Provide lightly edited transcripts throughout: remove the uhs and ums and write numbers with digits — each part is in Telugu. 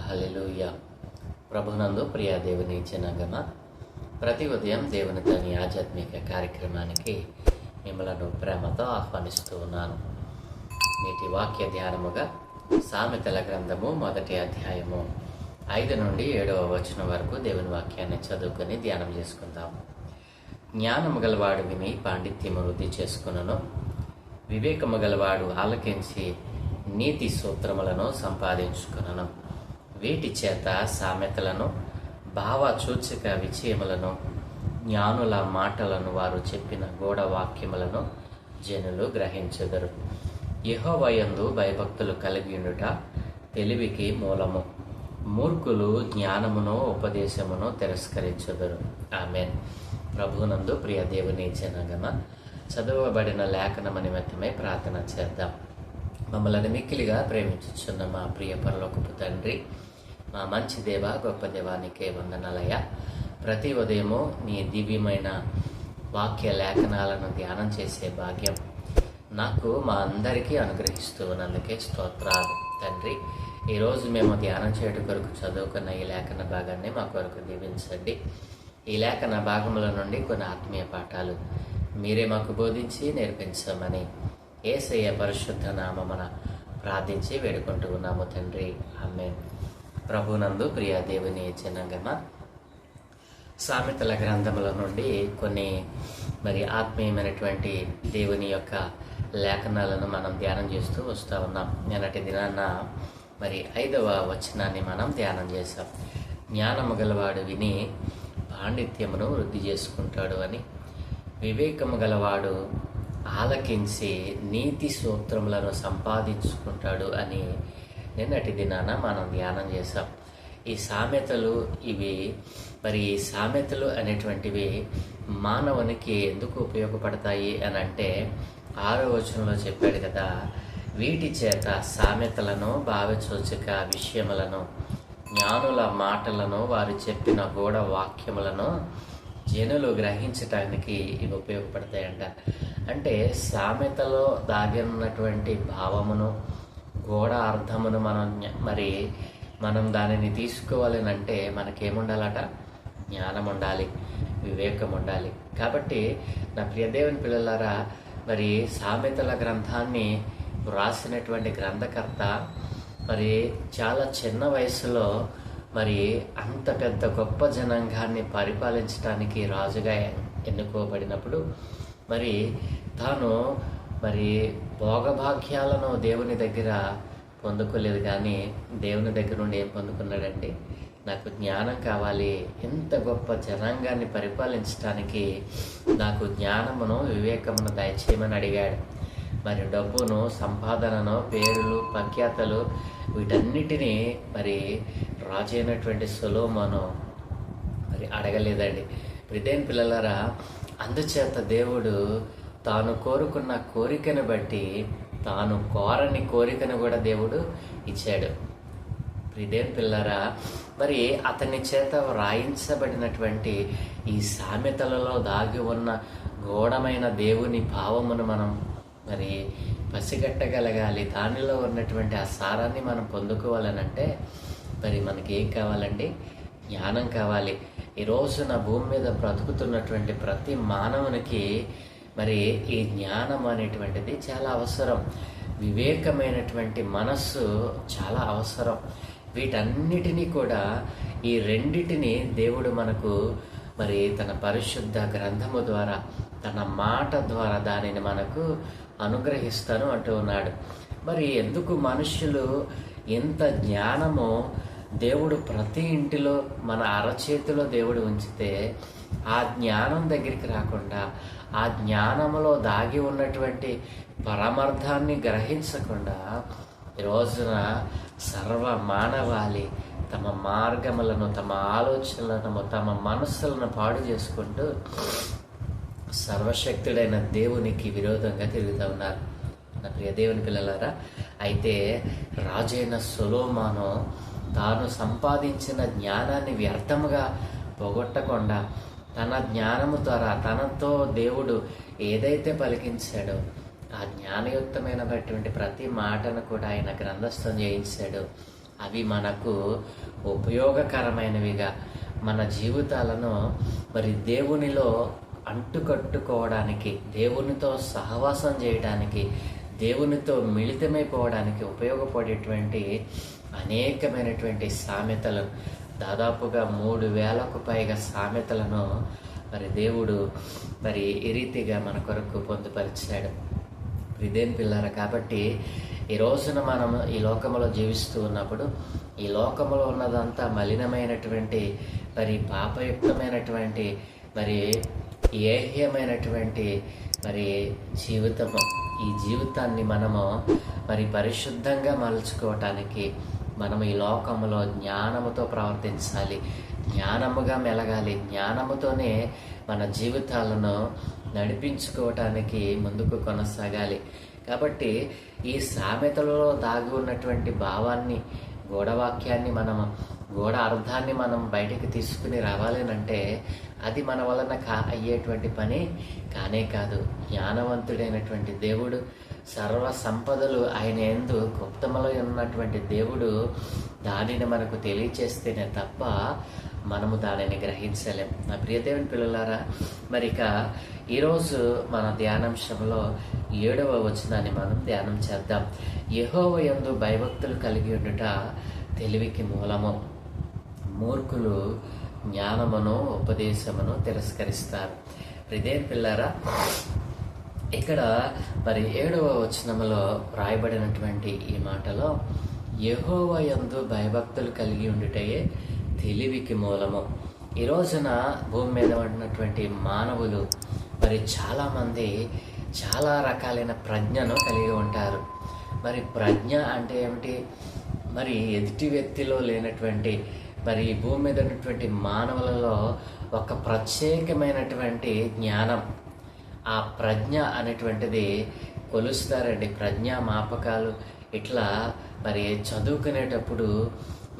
హల్లెలూయా. ప్రభునందు ప్రియ దేవుని జనాంగమ, ప్రతి ఉదయం దేవుని తని ఆధ్యాత్మిక కార్యక్రమానికి మిమ్మలను ప్రేమతో ఆహ్వానిస్తూ ఉన్నాను. నేటి వాక్య ధ్యానముగా సామెతల గ్రంథము 1వ అధ్యాయము 5 నుండి 7వ వచనం వరకు దేవుని వాక్యాన్ని చదువుకొని ధ్యానం చేసుకుందాం. జ్ఞానము గలవాడు విని పాండిత్యము వృద్ధి చేసుకునను, వివేకము గలవాడు ఆలకించి నీతి సూత్రములను సంపాదించుకునను. వీటి చేత సామెతలను, భావసూచక విషయములను, జ్ఞానుల మాటలను, వారు చెప్పిన గూఢ వాక్యములను జనులు గ్రహించెదరు. యెహోవా యందు భయభక్తులు కలిగియుండుట తెలివికి మూలము. మూర్ఖులు జ్ఞానమును ఉపదేశమును తిరస్కరించెదరు. ఆమేన్. ప్రభునందు ప్రియ దేవుని జనాంగమ, చదవబడిన లేఖనము నిమిత్తమై ప్రార్థన చేద్దాం. మమ్మల్ని మిక్కిలిగా ప్రేమించుచున్న మా ప్రియ పరలోకపు తండ్రి, మా మంచి దేవ, గొప్ప దేవానికే వందనాలయ్యా. ప్రతి ఉదయము నీ దివ్యమైన వాక్య లేఖనాలను ధ్యానం చేసే భాగ్యం నాకు మా అందరికీ అనుగ్రహిస్తూ ఉన్నందుకే స్తోత్రాలు తండ్రి. ఈరోజు మేము ధ్యానం చేయడం కొరకు చదువుకున్న ఈ లేఖన భాగాన్ని మా కొరకు దీవించండి. ఈ లేఖన భాగముల నుండి కొన్ని ఆత్మీయ పాఠాలు మీరే మాకు బోధించి నేర్పించమని యేసయ్య పరిశుద్ధ నామమున ప్రార్థించి వేడుకుంటూ ఉన్నాము తండ్రి. ఆమేన్. ప్రభునందు ప్రియ దేవుని జనాంగమ, సామెతల గ్రంథముల నుండి కొన్ని ఆత్మీయమైనటువంటి దేవుని యొక్క లేఖనాలను మనం ధ్యానం చేస్తూ వస్తూ ఉన్నాం. నిన్నటి దినాన్న 5వ వచనాన్ని మనం ధ్యానం చేశాం. జ్ఞానము గలవాడు విని పాండిత్యమును వృద్ధి చేసుకుంటాడు అని, వివేకము గలవాడు ఆలకించి నీతి సూత్రములను సంపాదించుకుంటాడు అని నిన్నటి దినాన మనం ధ్యానం చేశాం. ఈ సామెతలు ఈ సామెతలు అనేటువంటివి మానవునికి ఎందుకు ఉపయోగపడతాయి అని అంటే 6వ వచనంలో చెప్పాడు కదా, వీటి చేత సామెతలను, భావసూచక విషయములను, జ్ఞానుల మాటలను, వారు చెప్పిన గూఢ వాక్యములను జనులు గ్రహించటానికి ఇవి ఉపయోగపడతాయంట. అంటే సామెతలో దాగి ఉన్నటువంటి భావమును, గూఢ అర్థమును మనం దానిని తీసుకోవాలని అంటే మనకేముండాలట? జ్ఞానం ఉండాలి, వివేకం ఉండాలి. కాబట్టి నా ప్రియదేవుని పిల్లలారా, సామెతల గ్రంథాన్ని వ్రాసినటువంటి గ్రంథకర్త చాలా చిన్న వయసులో అంత పెద్ద గొప్ప జనాంగాన్ని పరిపాలించడానికి రాజుగా ఎన్నుకోబడినప్పుడు తాను భోగభాగ్యాలను దేవుని దగ్గర పొందుకోలేదు, కానీ దేవుని దగ్గర నుండి ఏం పొందుకున్నాడండి? నాకు జ్ఞానం కావాలి, ఇంత గొప్ప జనాంగాన్ని పరిపాలించడానికి నాకు జ్ఞానమును, వివేకమును దయచేయమని అడిగాడు. డబ్బును, సంపాదనను, పేరులు, ప్రఖ్యాతలు వీటన్నిటినీ రాజు అయినటువంటి సొలొమోను అడగలేదండి. ప్రియమైన పిల్లలారా, అందుచేత దేవుడు తాను కోరుకున్న కోరికను బట్టి తాను కోరని కోరికను కూడా దేవుడు ఇచ్చాడు. ప్రియమైన పిల్లలారా, అతని చేత వ్రాయించబడినటువంటి ఈ సామెతలలో దాగి ఉన్న గూఢమైన దేవుని భావమును మనం పసిగట్టగలగాలి. దానిలో ఉన్నటువంటి ఆ సారాన్ని మనం పొందుకోవాలనంటే మనకి ఏం కావాలండి? జ్ఞానం కావాలి. ఈ రోజున భూమి మీద బ్రతుకుతున్నటువంటి ప్రతి మానవునికి ఈ జ్ఞానం అనేటువంటిది చాలా అవసరం. వివేకమైనటువంటి మనస్సు చాలా అవసరం. వీటన్నిటినీ కూడా, ఈ రెండిటిని దేవుడు మనకు తన పరిశుద్ధ గ్రంథము ద్వారా, తన మాట ద్వారా దానిని మనకు అనుగ్రహిస్తాను అంటూ ఉన్నాడు. ఎందుకు మనుషులు ఎంత జ్ఞానమో దేవుడు ప్రతి ఇంటిలో మన అరచేతిలో దేవుడు ఉంచితే ఆ జ్ఞానం దగ్గరికి రాకుండా, ఆ జ్ఞానంలో దాగి ఉన్నటువంటి పరమార్థాన్ని గ్రహించకుండా ఈ రోజున సర్వ మానవాళి తమ మార్గములను, తమ ఆలోచనలను, తమ మనస్సులను పాడు చేసుకుంటూ సర్వశక్తుడైన దేవునికి విరోధంగా తిరుగుతూ ఉన్నారు. నా ప్రియ దేవుని పిల్లలారా, అయితే రాజైన సొలొమోను తాను సంపాదించిన జ్ఞానాన్ని వ్యర్థముగా పోగొట్టకుండా, తన జ్ఞానము ద్వారా తనతో దేవుడు ఏదైతే పలికించాడో ఆ జ్ఞానయుక్తమైనటువంటి ప్రతి మాటను కూడా ఆయన గ్రంథస్థం చేయించాడు. అవి మనకు ఉపయోగకరమైనవిగా మన జీవితాలను మరి దేవునిలో అంటుకట్టుకోవడానికి, దేవునితో సహవాసం చేయడానికి, దేవునితో మిళితమైపోవడానికి ఉపయోగపడేటువంటి అనేకమైనటువంటి సామెతలు, దాదాపుగా 3000కు పైగా సామెతలను మరి దేవుడు మరి ఈ రీతిగా మన కొరకు పొందుపరిచాడు. ఇదేం పిల్లరా, కాబట్టి ఈ రోజున మనం ఈ లోకంలో జీవిస్తూ ఉన్నప్పుడు ఈ లోకంలో ఉన్నదంతా మలినమైనటువంటి మరి పాపయుక్తమైనటువంటి మరి ఏహ్యమైనటువంటి మరి జీవితము. ఈ జీవితాన్ని మనము మరి పరిశుద్ధంగా మలుచుకోవటానికి మనము ఈ లోకంలో జ్ఞానముతో ప్రవర్తించాలి, జ్ఞానముగా మెలగాలి, జ్ఞానముతోనే మన జీవితాలను నడిపించుకోవటానికి ముందుకు కొనసాగాలి. కాబట్టి ఈ సామెతలలో దాగి ఉన్నటువంటి భావాన్ని, గూఢవాక్యాన్ని గూఢ అర్థాన్ని మనం బయటికి తీసుకుని రావాలనంటే అది మన వలన అయ్యేటువంటి పని కానే కాదు. జ్ఞానవంతుడైనటువంటి దేవుడు, సర్వ సంపదలు ఆయన యందు గుప్తములో ఉన్నటువంటి దేవుడు దానిని మనకు తెలియచేస్తేనే తప్ప మనము దానిని గ్రహించలేం. నా ప్రియదేవుని పిల్లలారా, మరిక ఈరోజు మన ధ్యానాంశంలో 7వ వచనాన్ని మనం ధ్యానం చేద్దాం. యెహోవా యందు భయభక్తులు కలిగి ఉండుట తెలివికి మూలము, మూర్ఖులు జ్ఞానమును ఉపదేశమును తిరస్కరిస్తారు. ప్రియదేవుని పిల్లారా, ఇక్కడ మరి 7వ వచనంలో రాయబడినటువంటి ఈ మాటలో యెహోవా యందు భయభక్తులు కలిగి ఉండుటయే తెలివికి మూలము. ఈ రోజున భూమి మీద ఉన్నటువంటి మానవులు మరి చాలామంది చాలా రకాలైన ప్రజ్ఞను కలిగి ఉంటారు. మరి ప్రజ్ఞ అంటే ఏమిటి? మరి ఎదుటి వ్యక్తిలో లేనటువంటి మరి భూమి మీద ఉన్నటువంటి మానవులలో ఒక ప్రత్యేకమైనటువంటి జ్ఞానం, ఆ ప్రజ్ఞ అనేటువంటిది కొలుస్తారండి. ప్రజ్ఞా మాపకాలు ఇట్లా మరి చదువుకునేటప్పుడు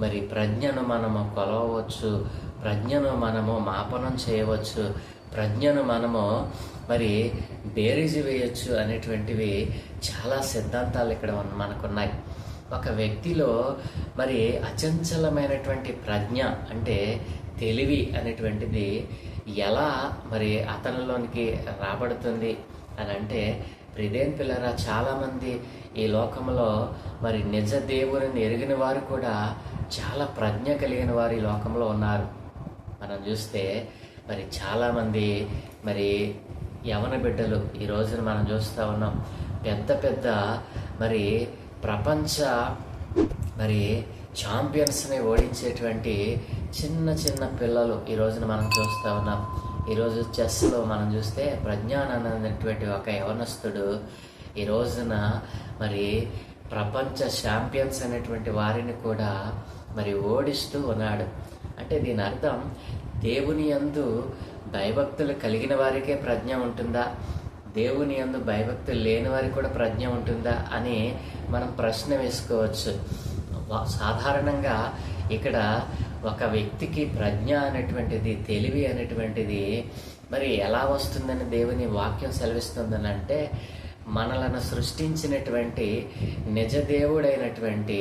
మరి ప్రజ్ఞను మనము కొలవచ్చు, ప్రజ్ఞను మనము మాపనం చేయవచ్చు, ప్రజ్ఞను మనము మరి బేరీజు వేయచ్చు అనేటువంటివి చాలా సిద్ధాంతాలు ఇక్కడ మనకున్నాయి. ఒక వ్యక్తిలో మరి అచంచలమైనటువంటి ప్రజ్ఞ అంటే తెలివి అనేటువంటిది ఎలా మరి అతనిలోనికి రాబడుతుంది అని అంటే, ప్రియదేవుని పిల్లరా, చాలామంది ఈ లోకంలో మరి నిజ దేవుని ఎరిగిన వారు కూడా చాలా ప్రజ్ఞ కలిగిన వారు ఈ లోకంలో ఉన్నారు. మనం చూస్తే మరి చాలామంది మరి యవన బిడ్డలు ఈ రోజున మనం చూస్తూ ఉన్నాం. పెద్ద పెద్ద మరి ప్రపంచ మరి ఛాంపియన్స్ని ఓడించేటువంటి చిన్న చిన్న పిల్లలు ఈ రోజున మనం చూస్తూ ఉన్నాం. ఈరోజు చెస్లో మనం చూస్తే ప్రజ్ఞాన్ అనేటువంటి ఒక యవనస్తుడు ఈ రోజున మరి ప్రపంచ ఛాంపియన్స్ అనేటువంటి వారిని కూడా మరి ఓడిస్తూ ఉన్నాడు. అంటే దీని అర్థం, దేవుని యందు భయభక్తులు కలిగిన వారికే ప్రజ్ఞ ఉంటుందా, దేవుని యందు భయభక్తులు లేని వారికి కూడా ప్రజ్ఞ ఉంటుందా అని మనం ప్రశ్న వేసుకోవచ్చు. సాధారణంగా ఇక్కడ ఒక వ్యక్తికి ప్రజ్ఞ అనేటువంటిది, తెలివి అనేటువంటిది మరి ఎలా వస్తుందని దేవుని వాక్యం సెలవిస్తుందని అంటే, మనలను సృష్టించినటువంటి నిజ దేవుడైనటువంటి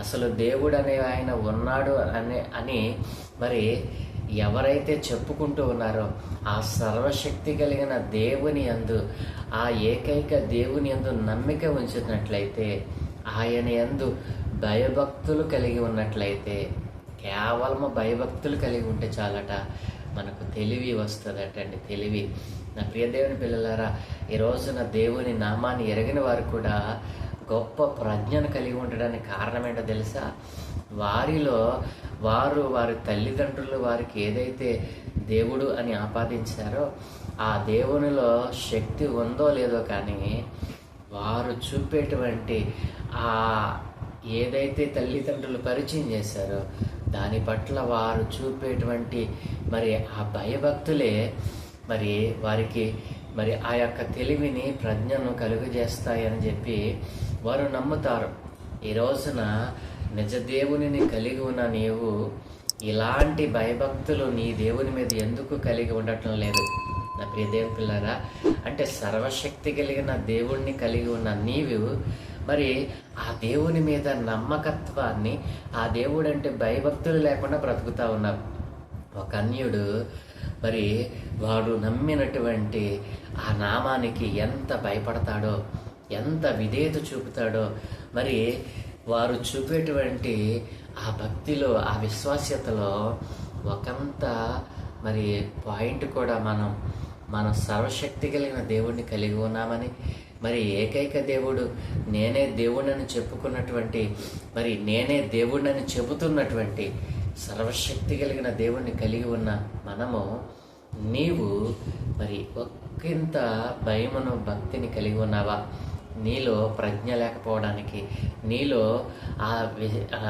అసలు దేవుడు అనే ఆయన ఉన్నాడు అని మరి ఎవరైతే చెప్పుకుంటూ ఉన్నారో ఆ సర్వశక్తి కలిగిన దేవుని యందు, ఆ ఏకైక దేవుని యందు నమ్మిక ఉంచినట్లయితే, ఆయన యందు భయభక్తులు కలిగి ఉన్నట్లయితే, కేవలము భయభక్తులు కలిగి ఉంటే చాలట మనకు తెలివి వస్తుందటండి. తెలివి. నా ప్రియదేవుని పిల్లలారా, ఈ రోజున దేవుని నామాన్ని ఎరిగిన వారు కూడా గొప్ప ప్రజ్ఞను కలిగి ఉండడానికి కారణం ఏంటో తెలుసా? వారిలో వారి తల్లిదండ్రులు వారికి ఏదైతే దేవుడు అని ఆపాదించారో ఆ దేవునిలో శక్తి ఉందో లేదో కానీ వారు చూపేటువంటి ఆ ఏదైతే తల్లిదండ్రులు పరిచయం చేశారో దాని పట్ల వారు చూపేటువంటి మరి ఆ భయభక్తులే మరి వారికి మరి ఆ యొక్క తెలివిని, ప్రజ్ఞను కలుగజేస్తాయని చెప్పి వారు నమ్ముతారు. ఈ రోజున నిజ దేవునిని కలిగి ఉన్న నీవు ఇలాంటి భయభక్తులు నీ దేవుని మీద ఎందుకు కలిగి ఉండటం లేదు? నా ప్రియ దేవుని పిల్లరా, అంటే సర్వశక్తి కలిగిన దేవుణ్ణి కలిగి ఉన్న నీవు మరి ఆ దేవుని మీద నమ్మకత్వాన్ని, ఆ దేవుడు అంటే భయభక్తులు లేకుండా బ్రతుకుతా ఉన్నారు. ఒక అన్యుడు మరి వాడు నమ్మినటువంటి ఆ నామానికి ఎంత భయపడతాడో, ఎంత విధేయత చూపుతాడో, మరి వారు చూపేటువంటి ఆ భక్తిలో, ఆ విశ్వాస్యతలో ఒకంత మరి పాయింట్ కూడా మనం సర్వశక్తి కలిగిన దేవుడిని కలిగి ఉన్నామని, మరి ఏకైక దేవుడు నేనే దేవుడిని చెప్పుకున్నటువంటి, మరి నేనే దేవుడిని చెబుతున్నటువంటి సర్వశక్తి కలిగిన దేవుణ్ణి కలిగి ఉన్న మనము, నీవు మరి ఒక్కింత భయమును భక్తిని కలిగి ఉన్నావా? నీలో ప్రజ్ఞ లేకపోవడానికి, నీలో ఆ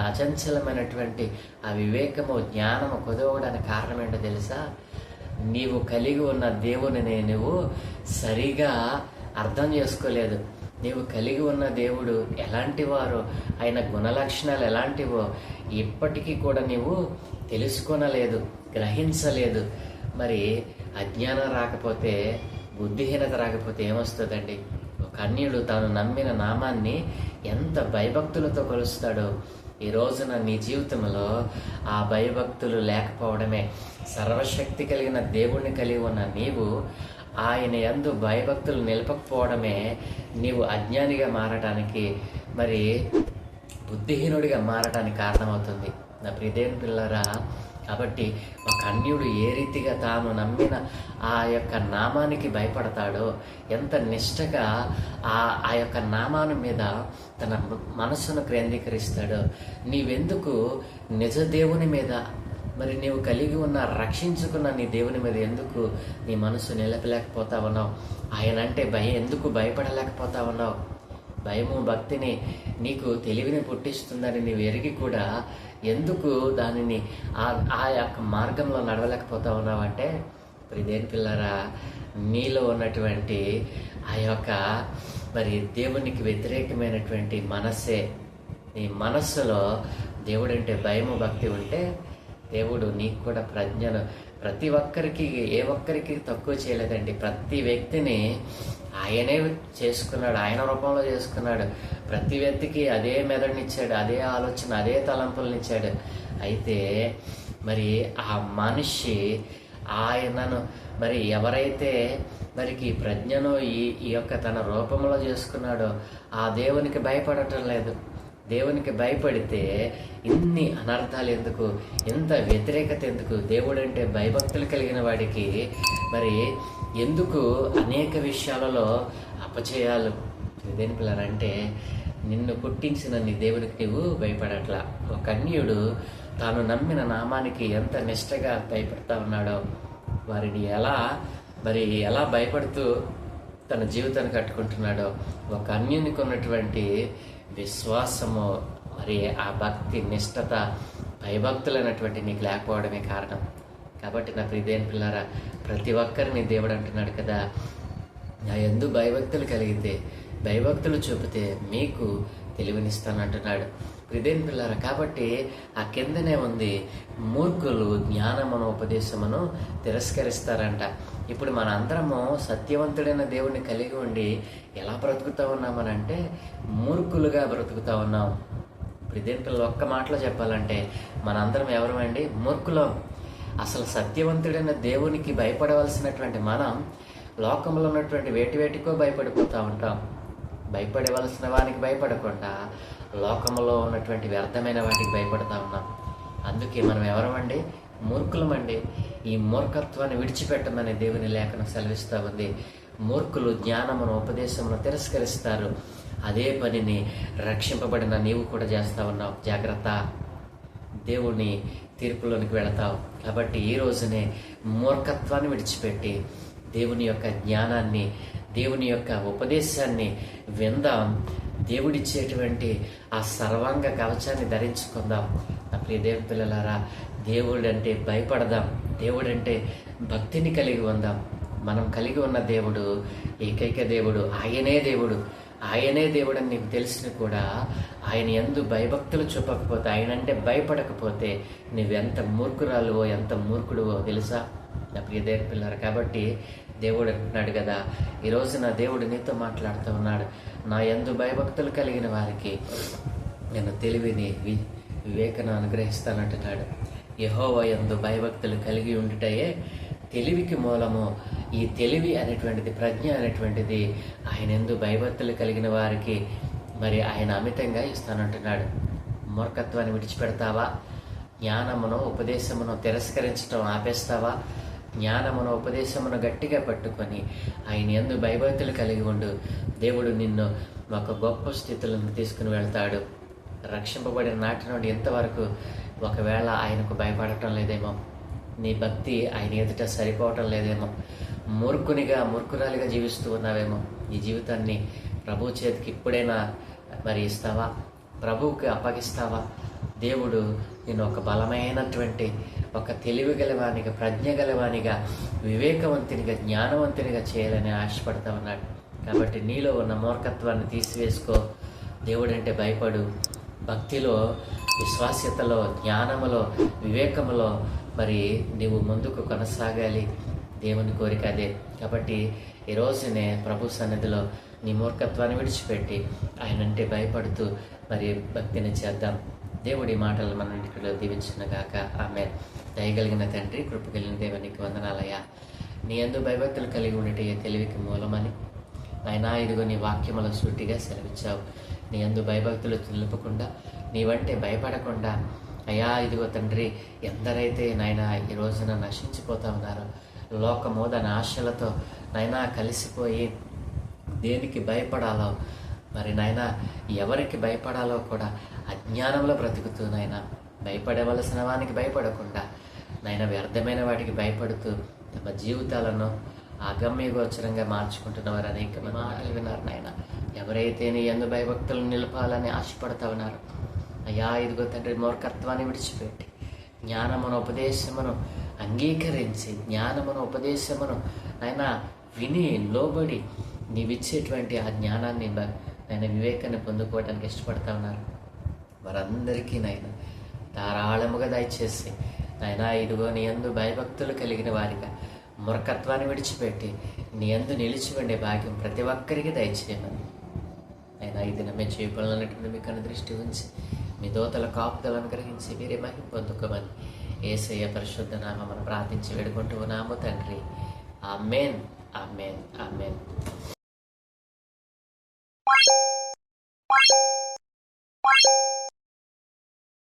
అచంచలమైనటువంటి ఆ వివేకము, జ్ఞానము కుదవడానికి కారణం ఏంటో తెలుసా? నీవు కలిగి ఉన్న దేవుని నువ్వు సరిగా అర్థం చేసుకోలేదు. నీవు కలిగి ఉన్న దేవుడు ఎలాంటి వారో, ఆయన గుణలక్షణాలు ఎలాంటివో ఇప్పటికీ కూడా నీవు తెలుసుకొనలేదు, గ్రహించలేదు. మరి అజ్ఞానం రాకపోతే, బుద్ధిహీనత రాకపోతే ఏమొస్తుందండి? ఒక అన్యుడు తాను నమ్మిన నామాన్ని ఎంత భయభక్తులతో కొలుస్తాడో, ఈ రోజున నీ జీవితంలో ఆ భయభక్తులు లేకపోవడమే, సర్వశక్తి కలిగిన దేవుణ్ణి కలిగి ఉన్న నీవు ఆయన యందు భయభక్తులు నిలపకపోవడమే నీవు అజ్ఞానిగా మారటానికి, మరి బుద్ధిహీనుడిగా మారటానికి కారణమవుతుంది. నా ప్రియదేవుని పిల్లరా, కాబట్టి ఒక అన్యుడు ఏ రీతిగా తాను నమ్మిన ఆ యొక్క నామానికి భయపడతాడో, ఎంత నిష్టగా ఆ యొక్క నామాను మీద తన మనస్సును కేంద్రీకరిస్తాడో, నీవెందుకు నిజ దేవుని మీద, మరి నీవు కలిగి ఉన్న రక్షించుకున్న నీ దేవుని మీద ఎందుకు నీ మనసు నిలపలేకపోతా ఉన్నావు? ఆయన అంటే ఎందుకు భయపడలేకపోతా ఉన్నావు? భయము భక్తిని నీకు తెలివిని పుట్టిస్తుందని నీవు ఎరిగి కూడా ఎందుకు దానిని ఆ యొక్క మార్గంలో నడవలేకపోతా ఉన్నావంటే, ప్రియదేని పిల్లరా, నీలో ఉన్నటువంటి ఆ యొక్క మరి దేవునికి వ్యతిరేకమైనటువంటి మనస్సే. నీ మనస్సులో దేవుడంటే భయము భక్తి ఉంటే దేవుడు నీకు కూడా ప్రజ్ఞను, ప్రతి ఒక్కరికి, ఏ ఒక్కరికి తక్కువ చేయలేదండి. ప్రతి వ్యక్తిని ఆయనే చేసుకున్నాడు, ఆయన రూపంలో చేసుకున్నాడు. ప్రతి వ్యక్తికి అదే మెదడునిచ్చాడు, అదే ఆలోచన, అదే తలంపులనిచ్చాడు. అయితే మరి ఆ మనిషి ఆయనను మరి ఎవరైతే మరికి ప్రజ్ఞను ఈ యొక్క తన రూపంలో చేసుకున్నాడో ఆ దేవునికి భయపడటం లేదు. దేవునికి భయపడితే ఇన్ని అనర్థాలు ఎందుకు, ఇంత వ్యతిరేకత ఎందుకు? దేవుడంటే భయభక్తులు కలిగిన వాడికి మరి ఎందుకు అనేక విషయాలలో అపజయాలు? దేని పిల్లలంటే, నిన్ను పుట్టించిన నీ దేవునికి నీవు భయపడట్లా. ఒక అన్యుడు తాను నమ్మిన నామానికి ఎంత నిష్టగా భయపడతా ఉన్నాడో, వారిని ఎలా భయపడుతూ తన జీవితాన్ని కట్టుకుంటున్నాడో, ఒక అన్యునికి ఉన్నటువంటి విశ్వాసము, మరి ఆ భక్తి, నిష్టత, భయభక్తులైనటువంటి నీకు లేకపోవడమే కారణం. కాబట్టి నా ప్రియదేని పిల్లరా, ప్రతి ఒక్కరిని దేవుడు అంటున్నాడు కదా, నా యందు భయభక్తులు కలిగితే, భయభక్తులు చూపితే మీకు తెలివినిస్తానంటున్నాడు. ప్రియదేని పిల్లరా, కాబట్టి ఆ కిందనే ఉంది, మూర్ఖులు జ్ఞానమును ఉపదేశమును తిరస్కరిస్తారంట. ఇప్పుడు మన అందరము సత్యవంతుడైన దేవుణ్ణి కలిగి ఉండి ఎలా బ్రతుకుతా ఉన్నామనంటే మూర్ఖులుగా బ్రతుకుతా ఉన్నాం. ప్రియదేని పిల్లలు, ఒక్క మాటలో చెప్పాలంటే మనందరం ఎవరమండి? మూర్ఖులం. అసలు సత్యవంతుడైన దేవునికి భయపడవలసినటువంటి మనం లోకంలో ఉన్నటువంటి వేటికో భయపడిపోతూ ఉంటాం. భయపడవలసిన వానికి భయపడకుండా లోకంలో ఉన్నటువంటి వ్యర్థమైన వాటికి భయపడతా ఉన్నాం. అందుకే మనం ఎవరమండి? మూర్ఖులమండి. ఈ మూర్ఖత్వాన్ని విడిచిపెట్టమని దేవుని లేఖనం సెలవిస్తూ ఉంది. మూర్ఖులు జ్ఞానమును ఉపదేశమును తిరస్కరిస్తారు. అదే పనిని రక్షింపబడిన నీవు కూడా చేస్తూ ఉన్నావు. జాగ్రత్త, దేవుని తీర్పులోనికి వెళతావు. కాబట్టి ఈ రోజునే మూర్ఖత్వాన్ని విడిచిపెట్టి దేవుని యొక్క జ్ఞానాన్ని, దేవుని యొక్క ఉపదేశాన్ని విందాం. దేవుడిచ్చేటువంటి ఆ సర్వాంగ కవచాన్ని ధరించుకుందాం. నా ప్రియ దేవుని పిల్లలారా, దేవుడంటే భయపడదాం, దేవుడంటే భక్తిని కలిగి ఉందాం. మనం కలిగి ఉన్న దేవుడు ఏకైక దేవుడు, ఆయనే దేవుడు. ఆయనే దేవుడని నీకు తెలిసిన కూడా ఆయన యందు భయభక్తులు చూపకపోతే, ఆయనంటే భయపడకపోతే నువ్వెంత మూర్ఖురాలువో, ఎంత మూర్ఖుడువో తెలుసా నా ప్రియ దేవుని పిల్లలారా. కాబట్టి దేవుడు అంటున్నాడు కదా, ఈరోజు నా దేవుడు నీతో మాట్లాడుతూ ఉన్నాడు. నా యందు భయభక్తులు కలిగిన వారికి నేను తెలివిని వివేకను అనుగ్రహిస్తానంటున్నాడు. యెహోవా యందు భయభక్తులు కలిగి ఉండుటయే తెలివికి మూలము. ఈ తెలివి అనేటువంటిది, ప్రజ్ఞ అనేటువంటిది ఆయన యందు భయభక్తులు కలిగిన వారికి మరి ఆయన అమితంగా ఇస్తానంటున్నాడు. మూర్ఖత్వాన్ని విడిచిపెడతావా? జ్ఞానమును ఉపదేశమును తిరస్కరించడం ఆపేస్తావా? జ్ఞానమును ఉపదేశమును గట్టిగా పట్టుకొని ఆయన యందు భయభక్తులు కలిగి ఉండు. దేవుడు నిన్ను ఒక గొప్ప స్థితులను తీసుకుని వెళ్తాడు. రక్షింపబడిన నాటి నుండి ఇంతవరకు ఒకవేళ ఆయనకు భయపడటం లేదేమో, నీ భక్తి ఆయన ఎదుట సరిపోవటం లేదేమో, మూర్ఖురాలిగా జీవిస్తూ ఉన్నావేమో. ఈ జీవితాన్ని ప్రభు చేతికి ఇప్పుడైనా మరి ఇస్తావా? ప్రభువుకి అప్పగిస్తావా? దేవుడు నేను ఒక బలమైనటువంటి, ఒక తెలివి గలవానిగా, ప్రజ్ఞ గలవానిగా, వివేకవంతునిగా, జ్ఞానవంతునిగా చేయాలని ఆశపడతా ఉన్నాడు. కాబట్టి నీలో ఉన్న మూర్ఖత్వాన్ని తీసివేసుకో. దేవుడంటే భయపడు. భక్తిలో, విశ్వాస్యతలో, జ్ఞానములో, వివేకములో మరి నీవు ముందుకు కొనసాగాలి. దేవుని కోరిక అదే. కాబట్టి ఈరోజునే ప్రభు సన్నిధిలో నీ మూర్ఖత్వాన్ని విడిచిపెట్టి ఆయనంటే భయపడుతూ మరి భక్తిని చేద్దాం. దేవుడి మాటలు మన ఇంటిలో దీవించునుగాక. ఆమేన్. దయగలిగిన తండ్రి, కృపగలిగిన దేవునికి వందనాలయ్యా. నీ యందు భయభక్తులు కలిగి ఉండేటి తెలివికి మూలమని నాయనా, ఇదిగో నీ వాక్యములో సూటిగా సెలవిచ్చావు. నీ యందు భయభక్తులు నిలుపకుండా, నీవంటే భయపడకుండా అయ్యా, ఇదిగో తండ్రి, ఎందరైతే నాయనా ఈ రోజున నశించిపోతా ఉన్నారో, లోకము దాని ఆశలతో నాయనా కలిసిపోయి దేనికి భయపడాలో, మరి నాయనా ఎవరికి భయపడాలో కూడా అజ్ఞానంలో బ్రతుకుతూ నాయనా, భయపడవలసిన వానికి భయపడకుండా నాయన వ్యర్థమైన వాటికి భయపడుతూ తమ జీవితాలను అగమ్యగోచరంగా మార్చుకుంటున్న వారు అనేక మాటలు విన్నారు నాయన. ఎవరైతే నీ యందు భయభక్తులను నిలపాలని ఆశపడతా ఉన్నారు అయ్యా, ఇదిగో తండ్రి, మూర్ఖత్వాన్ని విడిచిపెట్టి జ్ఞానమును ఉపదేశమును అంగీకరించి, జ్ఞానమును ఉపదేశమును ఆయన విని లోబడి నీవిచ్చేటువంటి ఆ జ్ఞానాన్ని ఆయన వివేకాన్ని పొందుకోవడానికి ఇష్టపడతా ఉన్నారు. వారందరికీ నాయన ధారాళముగా దయచేసి నాయన, ఇదిగో నీ యందు భయభక్తులు కలిగిన వారిగా మూర్ఖత్వాన్ని విడిచిపెట్టి నీ యందు నిలిచి ఉండే భాగ్యం ప్రతి ఒక్కరికి దయచేయమని అయినా ఈ దినమే చేయబడాలన్నటువంటి మీకు దృష్టి ఉంచి మీ దోతల కాపుదలను గ్రహించి మీరే మహిమ పొందుకోమని యేసయ్య పరిశుద్ధ నామమున ప్రార్థించి వేడుకుంటూ ఉన్నాము తండ్రి. ఆమేన్, ఆమేన్, ఆమేన్.